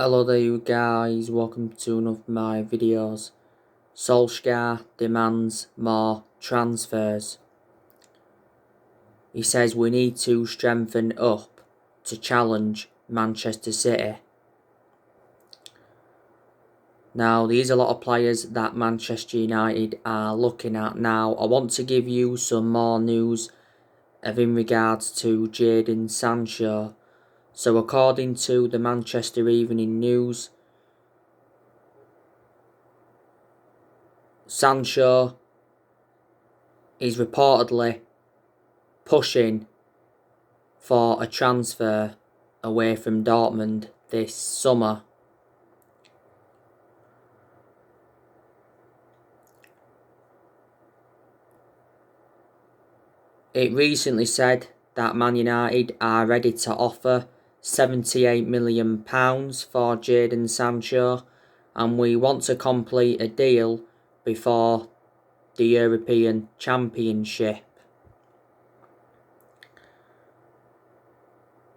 Hello there you guys, welcome to one of my videos. Solskjaer demands more transfers. He says we need to strengthen up to challenge Manchester City. Now there's a lot of players that Manchester United are looking at now. I want to give you some more news in regards to Jadon Sancho. So according to the Manchester Evening News, Sancho is reportedly pushing for a transfer away from Dortmund this summer. It recently said that Man United are ready to offer £78 million for Jadon Sancho, and we want to complete a deal before the European Championship.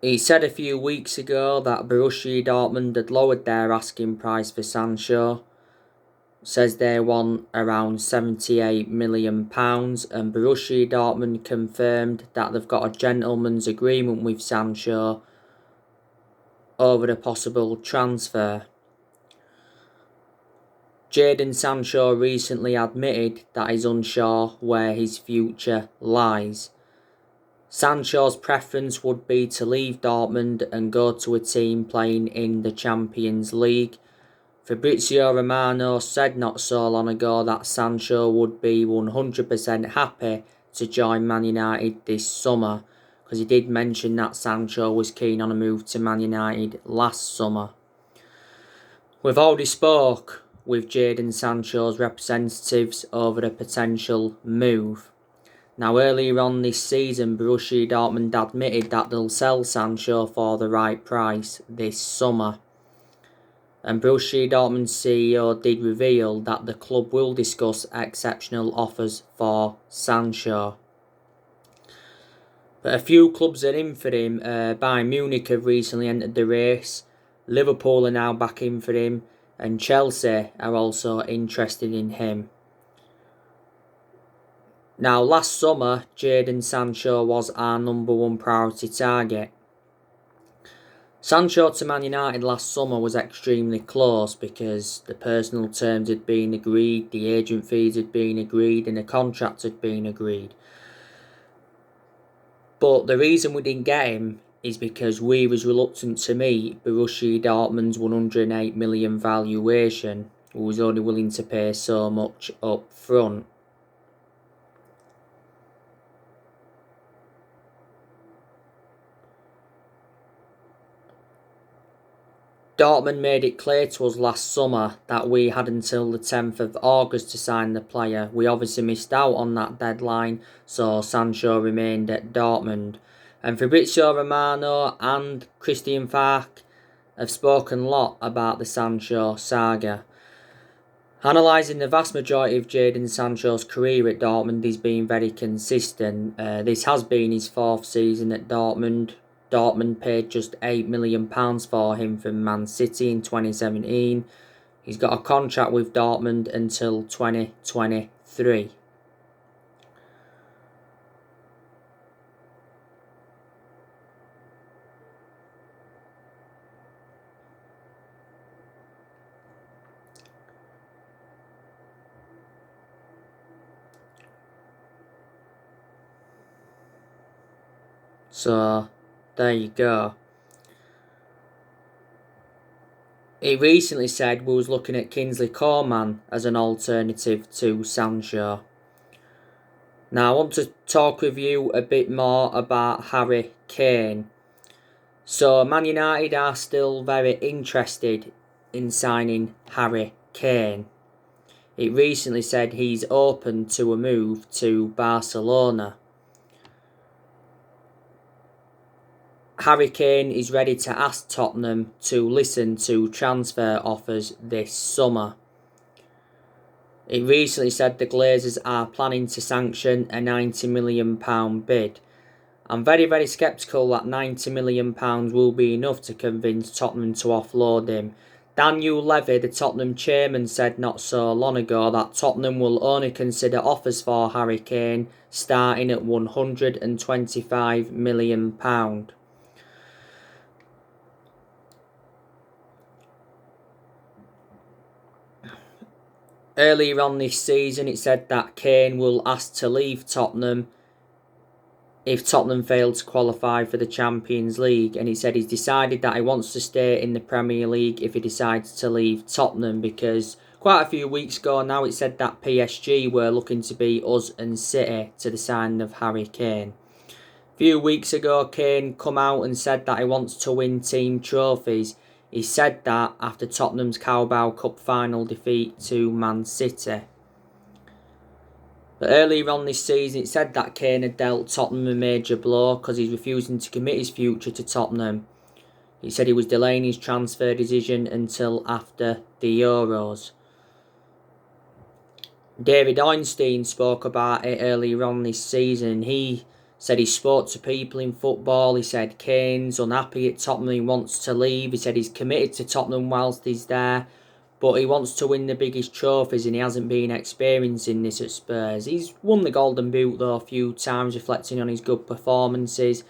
He said a few weeks ago that Borussia Dortmund had lowered their asking price for Sancho. Says they want around £78 million, and Borussia Dortmund confirmed that they've got a gentleman's agreement with Sancho over the possible transfer. Jadon Sancho recently admitted that he's unsure where his future lies. Sancho's preference would be to leave Dortmund and go to a team playing in the Champions League. Fabrizio Romano said not so long ago that Sancho would be 100% happy to join Man United this summer, because he did mention that Sancho was keen on a move to Man United last summer. We've already spoke with Jadon Sancho's representatives over a potential move. Now earlier on this season, Borussia Dortmund admitted that they'll sell Sancho for the right price this summer. And Borussia Dortmund's CEO did reveal that the club will discuss exceptional offers for Sancho. But a few clubs are in for him. Bayern Munich have recently entered the race. Liverpool are now back in for him. And Chelsea are also interested in him. Now last summer, Jadon Sancho was our number one priority target. Sancho to Man United last summer was extremely close because the personal terms had been agreed, the agent fees had been agreed, and the contract had been agreed. But the reason we didn't get him is because we was reluctant to meet Borussia Dortmund's 108 million valuation, who was only willing to pay so much up front. Dortmund made it clear to us last summer that we had until the 10th of August to sign the player. We obviously missed out on that deadline, so Sancho remained at Dortmund. And Fabrizio Romano and Christian Falk have spoken a lot about the Sancho saga. Analysing the vast majority of Jadon Sancho's career at Dortmund, he's been very consistent. This has been his fourth season at Dortmund. Dortmund paid just £8 million for him from Man City in 2017. He's got a contract with Dortmund until 2023. So there you go. He recently said we was looking at Kingsley Coman as an alternative to Sancho. Now I want to talk with you a bit more about Harry Kane. So Man United are still very interested in signing Harry Kane. It recently said he's open to a move to Barcelona. Harry Kane is ready to ask Tottenham to listen to transfer offers this summer. It recently said the Glazers are planning to sanction a £90 million bid, I'm very, very sceptical that £90 million will be enough to convince Tottenham to offload him. Daniel Levy, the Tottenham chairman, said not so long ago that Tottenham will only consider offers for Harry Kane starting at £125 million. Earlier on this season, it said that Kane will ask to leave Tottenham if Tottenham failed to qualify for the Champions League, and he said he's decided that he wants to stay in the Premier League if he decides to leave Tottenham, because quite a few weeks ago now it said that PSG were looking to beat us and City to the signing of Harry Kane. A few weeks ago, Kane come out and said that he wants to win team trophies. He said that after Tottenham's Carabao Cup final defeat to Man City. But earlier on this season, it said that Kane had dealt Tottenham a major blow because he's refusing to commit his future to Tottenham. He said he was delaying his transfer decision until after the Euros. David Ornstein spoke about it earlier on this season. He said he spoke to people in football. He said Kane's unhappy at Tottenham. He wants to leave. He said he's committed to Tottenham whilst he's there, but he wants to win the biggest trophies and he hasn't been experiencing this at Spurs. He's won the Golden Boot though a few times, reflecting on his good performances.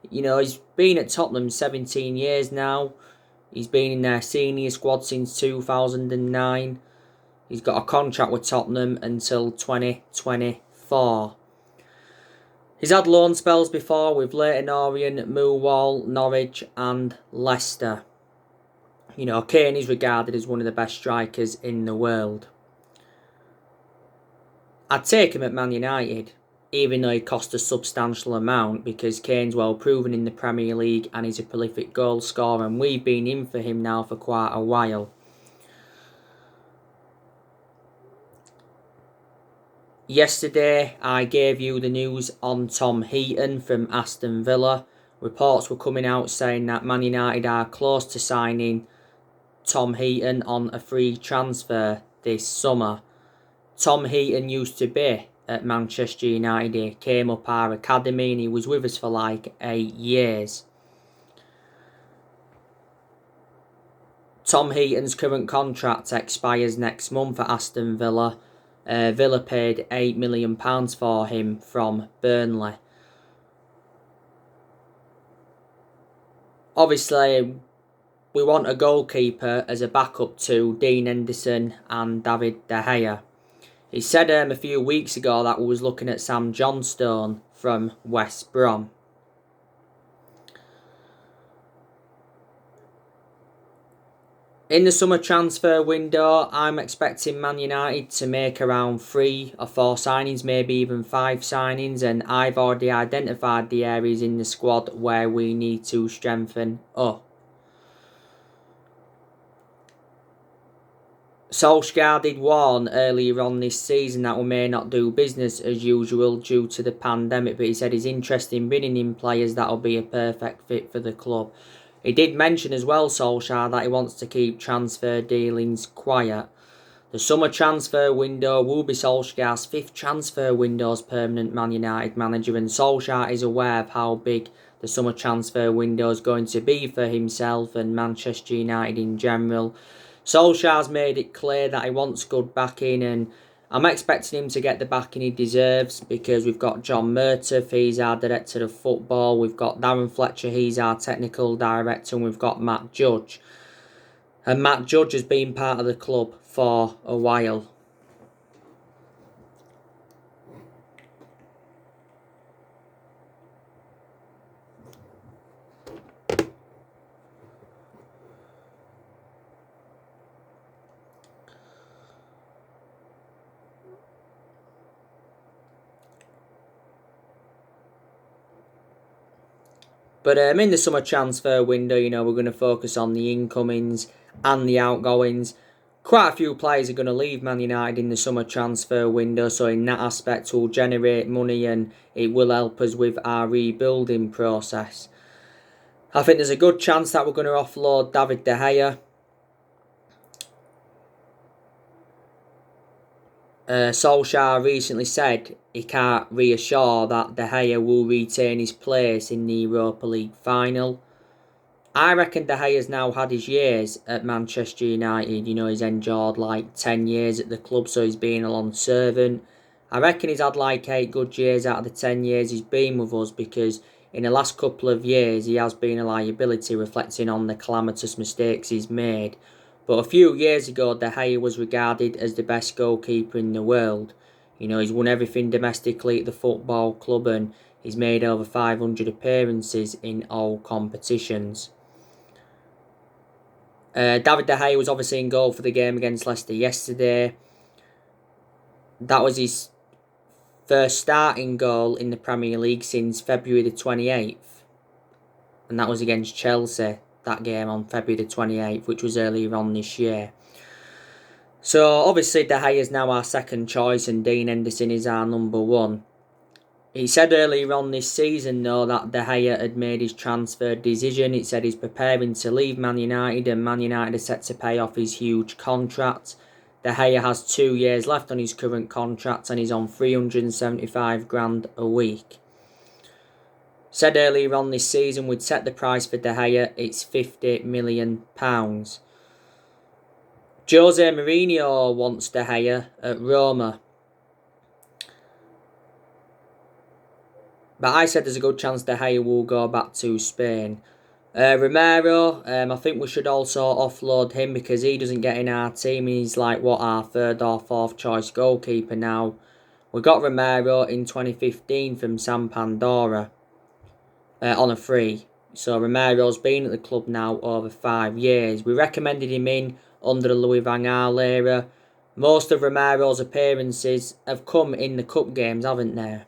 You know, he's been at Tottenham 17 years now. He's been in their senior squad since 2009. He's got a contract with Tottenham until 2024. He's had loan spells before with Leyton Orient, Millwall, Norwich and Leicester. You know, Kane is regarded as one of the best strikers in the world. I'd take him at Man United, even though he cost a substantial amount, because Kane's well proven in the Premier League and he's a prolific goal scorer, and we've been in for him now for quite a while. Yesterday, I gave you the news on Tom Heaton from Aston Villa. Reports were coming out saying that Man United are close to signing Tom Heaton on a free transfer this summer. Tom Heaton used to be at Manchester United. He came up our academy and he was with us for like 8 years. Tom Heaton's current contract expires next month at Aston Villa. Villa paid £8 million for him from Burnley. Obviously, we want a goalkeeper as a backup to Dean Henderson and David De Gea. He said a few weeks ago that we was looking at Sam Johnstone from West Brom. In the summer transfer window, I'm expecting Man United to make around 3 or 4 signings, maybe even 5 signings, and I've already identified the areas in the squad where we need to strengthen up. Solskjaer did warn earlier on this season that we may not do business as usual due to the pandemic, but he said he's interested in bringing in players that will be a perfect fit for the club. He did mention as well, Solskjaer, that he wants to keep transfer dealings quiet. The summer transfer window will be Solskjaer's 5th transfer window as permanent Man United manager, and Solskjaer is aware of how big the summer transfer window is going to be for himself and Manchester United in general. Solskjaer's made it clear that he wants good backing, and I'm expecting him to get the backing he deserves, because we've got John Murtough, he's our director of football, we've got Darren Fletcher, he's our technical director, and we've got Matt Judge. And Matt Judge has been part of the club for a while. But in the summer transfer window, you know, we're going to focus on the incomings and the outgoings. Quite a few players are going to leave Man United in the summer transfer window, so in that aspect we'll generate money and it will help us with our rebuilding process. I think there's a good chance that we're going to offload David De Gea. Solskjaer recently said he can't reassure that De Gea will retain his place in the Europa League final. I reckon De Gea's now had his years at Manchester United. He's endured like 10 years at the club, so he's been a long servant. I reckon he's had like 8 good years out of the 10 years he's been with us, because in the last couple of years he has been a liability, reflecting on the calamitous mistakes he's made. But a few years ago, De Gea was regarded as the best goalkeeper in the world. He's won everything domestically at the football club, and he's made over 500 appearances in all competitions. David De Gea was obviously in goal for the game against Leicester yesterday. That was his first starting goal in the Premier League since February the 28th. And that was against Chelsea, that game on February the 28th, which was earlier on this year. So obviously De Gea is now our second choice and Dean Henderson is our number one. He said earlier on this season, though, that De Gea had made his transfer decision. It said he's preparing to leave Man United, and Man United are set to pay off his huge contract. De Gea has 2 years left on his current contract and he's on 375 grand a week. Said earlier on this season we'd set the price for De Gea, it's £50 million. Jose Mourinho wants De Gea at Roma. But I said there's a good chance De Gea will go back to Spain. Romero, I think we should also offload him because he doesn't get in our team. He's like our third or fourth choice goalkeeper now. We got Romero in 2015 from Sampdoria on a free. So Romero's been at the club now over 5 years. We recommended him in under the Louis van Gaal era. Most of Romero's appearances have come in the cup games, haven't they?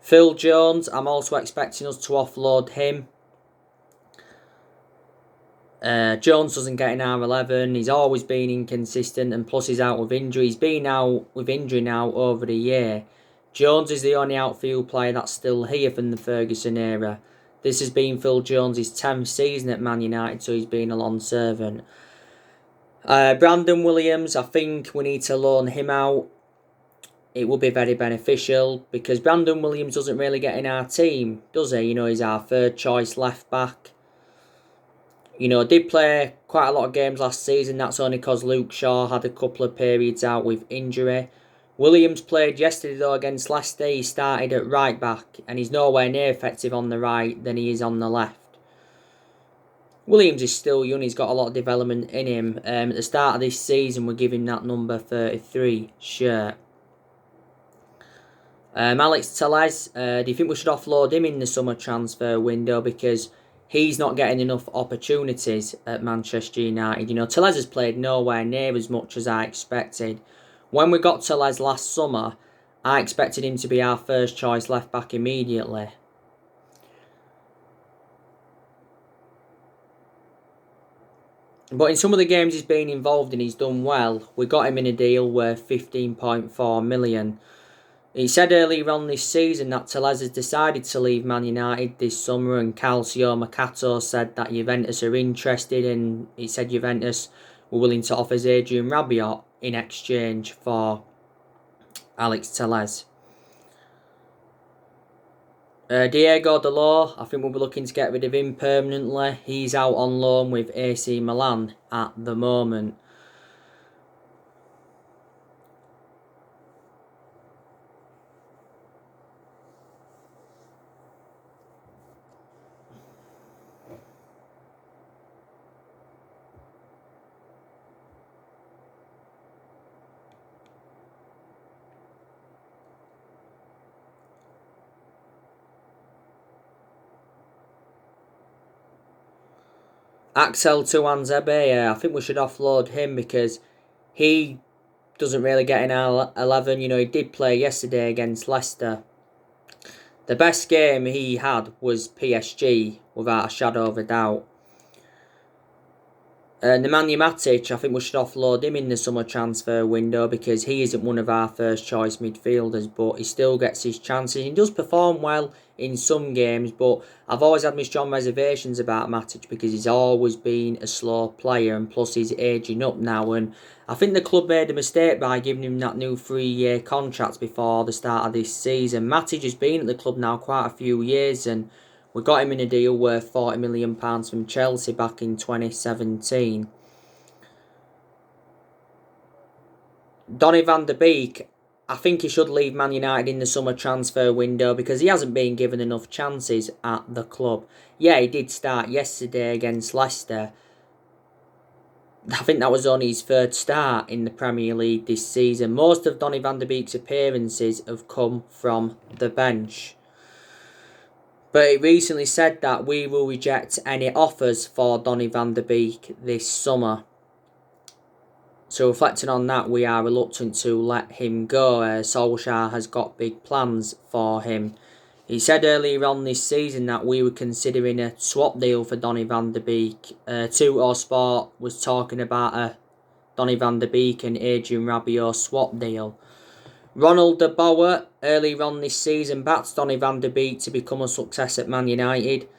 Phil Jones, I'm also expecting us to offload him. Jones doesn't get in our 11. He's always been inconsistent, and plus he's out with injury. He's been out with injury now over the year. Jones is the only outfield player that's still here from the Ferguson era. This has been Phil Jones' 10th season at Man United, so he's been a long servant. Brandon Williams, I think we need to loan him out. It will be very beneficial because Brandon Williams doesn't really get in our team, does he? He's our third choice left back. Did play quite a lot of games last season. That's only because Luke Shaw had a couple of periods out with injury. Williams played yesterday though against Leicester. He started at right back and he's nowhere near effective on the right than he is on the left. Williams is still young. He's got a lot of development in him. At the start of this season, we're giving that number 33 shirt. Alex Telles, do you think we should offload him in the summer transfer window because he's not getting enough opportunities at Manchester United? Telles has played nowhere near as much as I expected. When we got Telles last summer, I expected him to be our first choice left back immediately. But in some of the games he's been involved in, he's done well. We got him in a deal worth 15.4 million. He said earlier on this season that Telles has decided to leave Man United this summer, and Calcio Mercato said that Juventus are interested, and he said Juventus were willing to offer Adrian Rabiot in exchange for Alex Telles. Diego Dalot, I think we'll be looking to get rid of him permanently. He's out on loan with AC Milan at the moment. Axel Tuanzebe, I think we should offload him because he doesn't really get in our 11. He did play yesterday against Leicester. The best game he had was PSG, without a shadow of a doubt. Nemanja Matic, I think we should offload him in the summer transfer window because he isn't one of our first choice midfielders, but he still gets his chances. He does perform well in some games, but I've always had my strong reservations about Matic because he's always been a slow player, and plus he's aging up now, and I think the club made a mistake by giving him that new 3-year contract before the start of this season. Matic has been at the club now quite a few years, and we got him in a deal worth £40 million from Chelsea back in 2017. Donny van de Beek, I think he should leave Man United in the summer transfer window because he hasn't been given enough chances at the club. Yeah, he did start yesterday against Leicester. I think that was only his third start in the Premier League this season. Most of Donny van de Beek's appearances have come from the bench. But it recently said that we will reject any offers for Donny van de Beek this summer. So reflecting on that, we are reluctant to let him go. Solskjaer has got big plans for him. He said earlier on this season that we were considering a swap deal for Donny van de Beek. 2 Sport was talking about a Donny van de Beek and Adrian Rabiot swap deal. Ronald de Boer, earlier on this season, backed Donny van de Beek to become a success at Man United.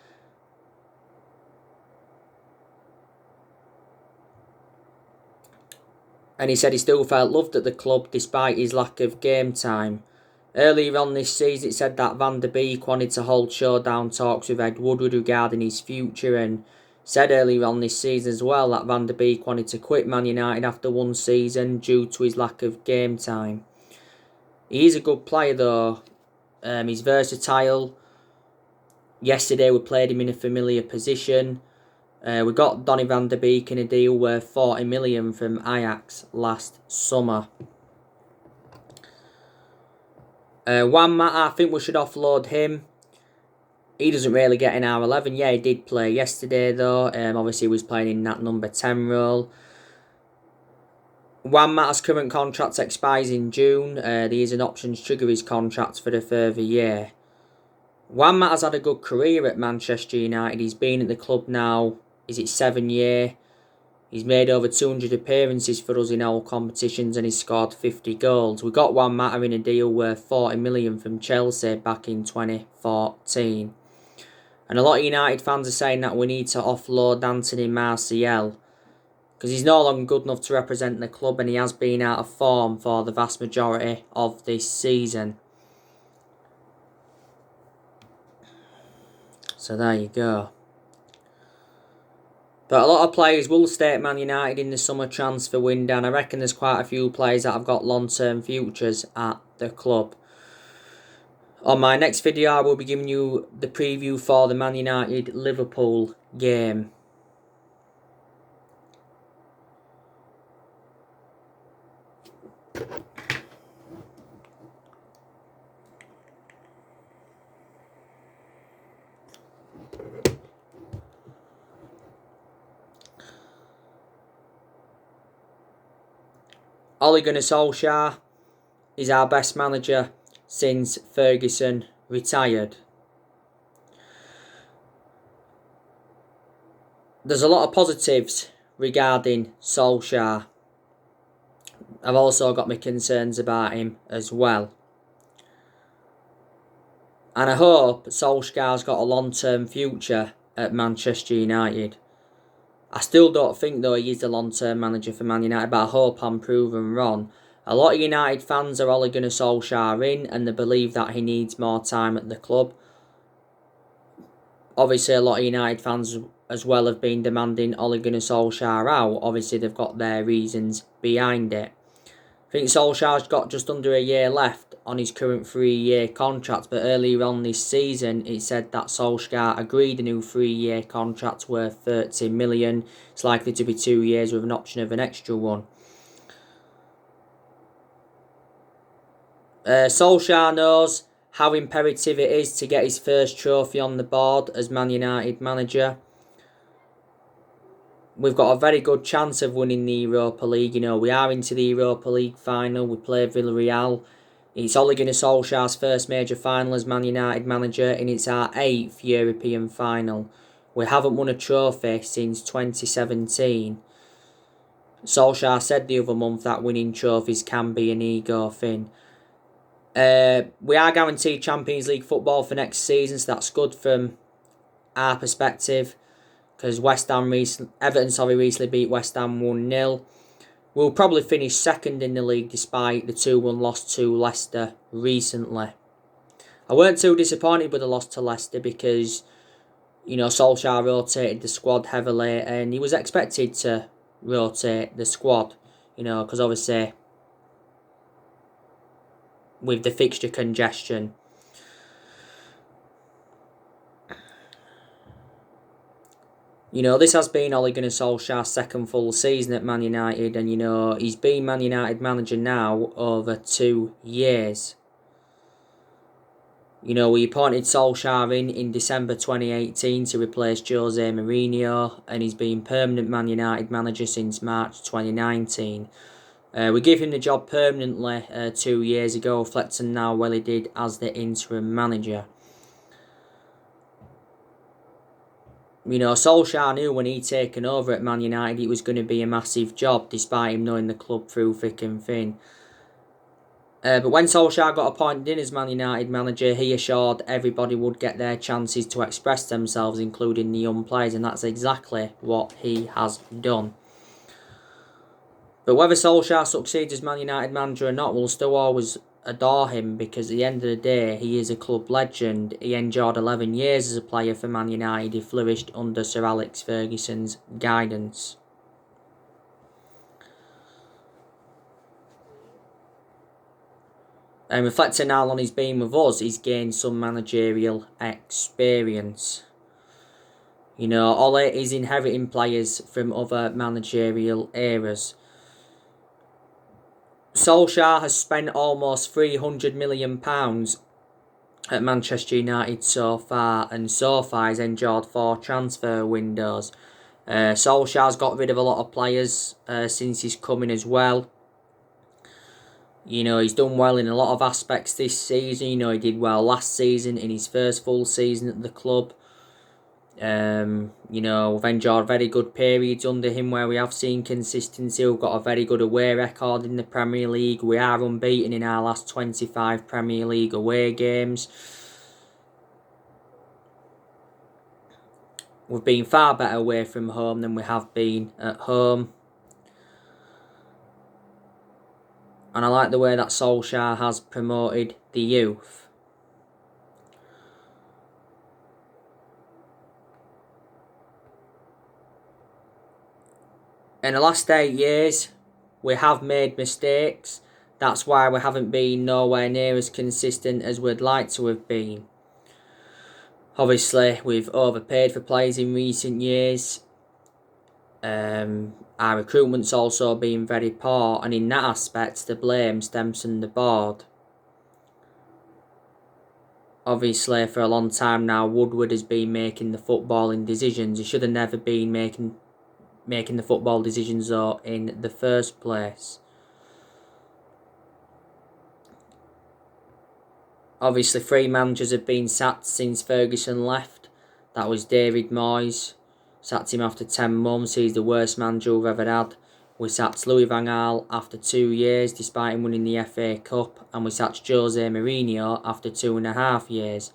And he said he still felt loved at the club despite his lack of game time. Earlier on this season, it said that Van de Beek wanted to hold showdown talks with Ed Woodward regarding his future, and said earlier on this season as well that Van de Beek wanted to quit Man United after 1 season due to his lack of game time. He is a good player though. He's versatile. Yesterday we played him in a familiar position. We got Donny van de Beek in a deal worth £40 million from Ajax last summer. Juan Mata, I think we should offload him. He doesn't really get in our 11. Yeah, he did play yesterday though. Obviously he was playing in that number 10 role. Juan Mata's current contract expires in June. There is an option to trigger his contract for a further year. Juan Mata's had a good career at Manchester United. He's been at the club now, is it 7 year? He's made over 200 appearances for us in all competitions and he's scored 50 goals. We got Juan Mata in a deal worth £40 million from Chelsea back in 2014. And a lot of United fans are saying that we need to offload Anthony Martial because he's no longer good enough to represent the club and he has been out of form for the vast majority of this season. So there you go. But a lot of players will stay at Man United in the summer transfer window, and I reckon there's quite a few players that have got long-term futures at the club. On my next video, I will be giving you the preview for the Man United-Liverpool game. Ole Gunnar Solskjaer is our best manager since Ferguson retired. There's a lot of positives regarding Solskjaer. I've also got my concerns about him as well. And I hope Solskjaer's got a long-term future at Manchester United. I still don't think though he is the long-term manager for Man United, but I hope I'm proven wrong. A lot of United fans are Ole Gunnar Solskjaer in and they believe that he needs more time at the club. Obviously a lot of United fans as well have been demanding Ole Gunnar Solskjaer out. Obviously they've got their reasons behind it. I think Solskjaer's got just under a year left on his current 3-year contract, but earlier on this season it said that Solskjaer agreed a new 3-year contract worth 30 million. It's likely to be 2 years with an option of an extra one. Solskjaer knows how imperative it is to get his first trophy on the board as Man United manager. We've got a very good chance of winning the Europa League. You know, we are into the Europa League final. We play Villarreal. It's Ole Gunnar Solskjaer's first major final as Man United manager, and it's our 8th European final. We haven't won a trophy since 2017. Solskjaer said the other month that winning trophies can be an ego thing. We are guaranteed Champions League football for next season, so that's good from our perspective, because Everton recently beat West Ham 1-0. We'll probably finish second in the league despite the 2-1 loss to Leicester recently. I weren't too disappointed with the loss to Leicester because, Solskjaer rotated the squad heavily and he was expected to rotate the squad, because obviously with the fixture congestion. This has been Ole Gunnar Solskjaer's second full season at Man United, and he's been Man United manager now over 2 years. We appointed Solskjaer in December 2018 to replace Jose Mourinho, and he's been permanent Man United manager since March 2019. We gave him the job permanently 2 years ago, reflecting how well he did as the interim manager. Solskjaer knew when he'd taken over at Man United it was going to be a massive job, despite him knowing the club through thick and thin. But when Solskjaer got appointed in as Man United manager, he assured everybody would get their chances to express themselves, including the young players, and that's exactly what he has done. But whether Solskjaer succeeds as Man United manager or not, we'll still always adore him, because at the end of the day, he is a club legend. He endured 11 years as a player for Man United. He flourished under Sir Alex Ferguson's guidance. And reflecting how long he's been with us, he's gained some managerial experience. Ole is inheriting players from other managerial eras. Solskjaer has spent almost £300 million at Manchester United so far, and so far he's endured 4 transfer windows. Solskjaer's got rid of a lot of players since he's come in as well. He's done well in a lot of aspects this season. He did well last season in his first full season at the club. We've enjoyed very good periods under him where we have seen consistency. We've got a very good away record in the Premier League. We are unbeaten in our last 25 Premier League away games. We've been far better away from home than we have been at home. And I like the way that Solskjaer has promoted the youth. In the last 8 years, we have made mistakes. That's why we haven't been nowhere near as consistent as we'd like to have been. Obviously, we've overpaid for players in recent years. Our recruitment's also been very poor, and in that aspect, the blame stems from the board. Obviously, for a long time now, Woodward has been making the footballing decisions. He should have never been making the football decisions though in the first place. Obviously 3 managers have been sacked since Ferguson left. That was David Moyes, sacked him after 10 months. He's the worst manager we've ever had. We sacked Louis van Gaal after 2 years despite him winning the FA Cup, and we sacked Jose Mourinho after 2.5 years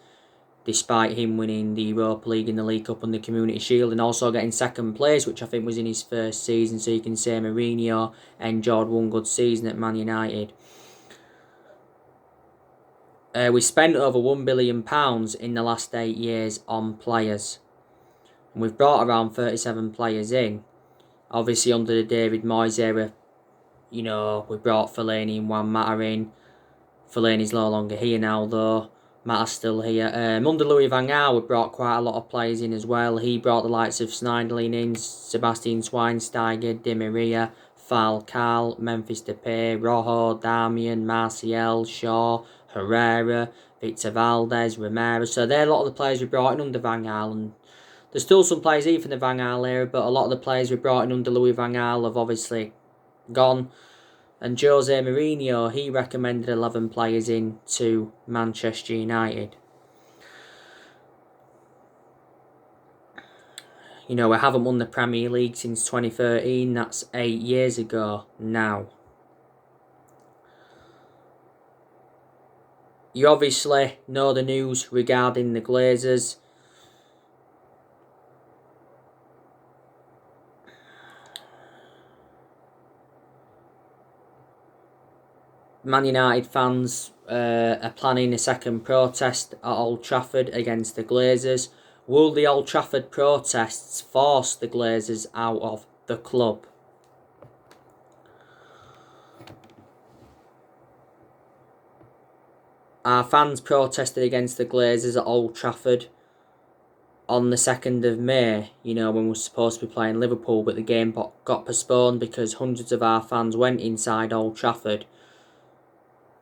despite him winning the Europa League and the League Cup and the Community Shield, and also getting second place, which I think was in his first season. So you can say Mourinho enjoyed one good season at Man United. We spent over £1 billion in the last 8 years on players. And we've brought around 37 players in. Obviously under the David Moyes era, we brought Fellaini and Juan Mata in. Fellaini's no longer here now though. Mata's still here. Under Louis van Gaal, we brought quite a lot of players in as well. He brought the likes of Schneiderlin in, Sebastian Schweinsteiger, Di Maria, Falcao, Memphis Depay, Rojo, Darmian, Martial, Shaw, Herrera, Victor Valdez, Romero. So they're a lot of the players we brought in under Van Gaal. And there's still some players here from the Van Gaal era, but a lot of the players we brought in under Louis van Gaal have obviously gone. And Jose Mourinho, he recommended 11 players in to Manchester United. You know, we haven't won the Premier League since 2013. That's 8 years ago now. You obviously know the news regarding the Glazers. Man United fans are planning a second protest at Old Trafford against the Glazers. Will the Old Trafford protests force the Glazers out of the club? Our fans protested against the Glazers at Old Trafford on the 2nd of May, you know, when we were supposed to be playing Liverpool, but the game got postponed because hundreds of our fans went inside Old Trafford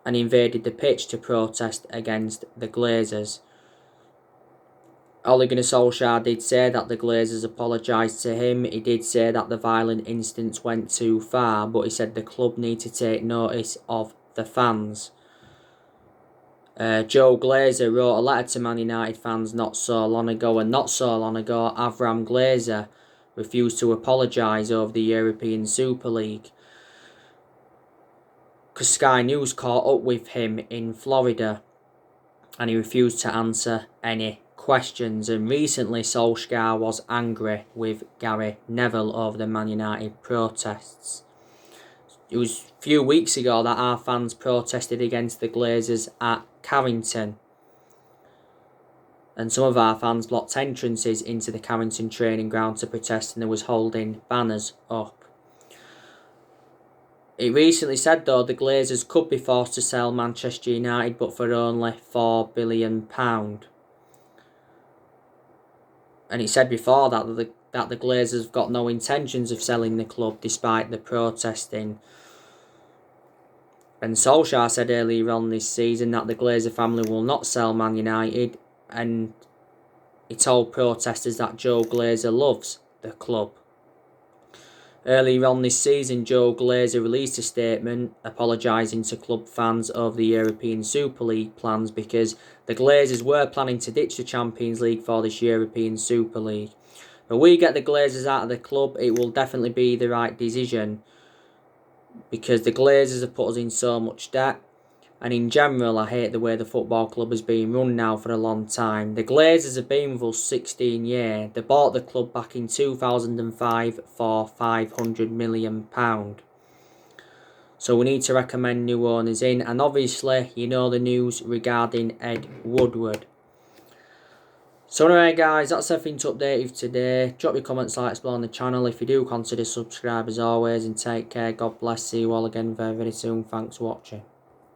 and invaded the pitch to protest against the Glazers. Ole Gunnar Solskjaer did say that the Glazers apologised to him. He did say that the violent incidents went too far, but he said the club need to take notice of the fans. Joe Glazer wrote a letter to Man United fans not so long ago, and not so long ago, Avram Glazer refused to apologise over the European Super League because Sky News caught up with him in Florida and he refused to answer any questions. And recently Solskjaer was angry with Gary Neville over the Man United protests. It was a few weeks ago that our fans protested against the Glazers at Carrington. And some of our fans blocked entrances into the Carrington training ground to protest, and there was holding banners up. It recently said though the Glazers could be forced to sell Manchester United, but for only £4 billion. And it said before that the Glazers have got no intentions of selling the club despite the protesting. And Solskjaer said earlier on this season that the Glazer family will not sell Man United, and he told protesters that Joe Glazer loves the club. Earlier on this season, Joe Glazer released a statement apologising to club fans over the European Super League plans because the Glazers were planning to ditch the Champions League for this European Super League. If we get the Glazers out of the club, it will definitely be the right decision, because the Glazers have put us in so much debt, and in general I hate the way the football club has been run now for a long time. The Glazers have been with us 16 years. They bought the club back in 2005 for £500 million. So we need to recommend new owners in, and obviously you know the news regarding Ed Woodward. So anyway guys, that's everything to update you today. Drop your comments, like, explore on the channel. If you do, consider subscribe as always, and take care. God bless. See you all again very, very soon. Thanks for watching.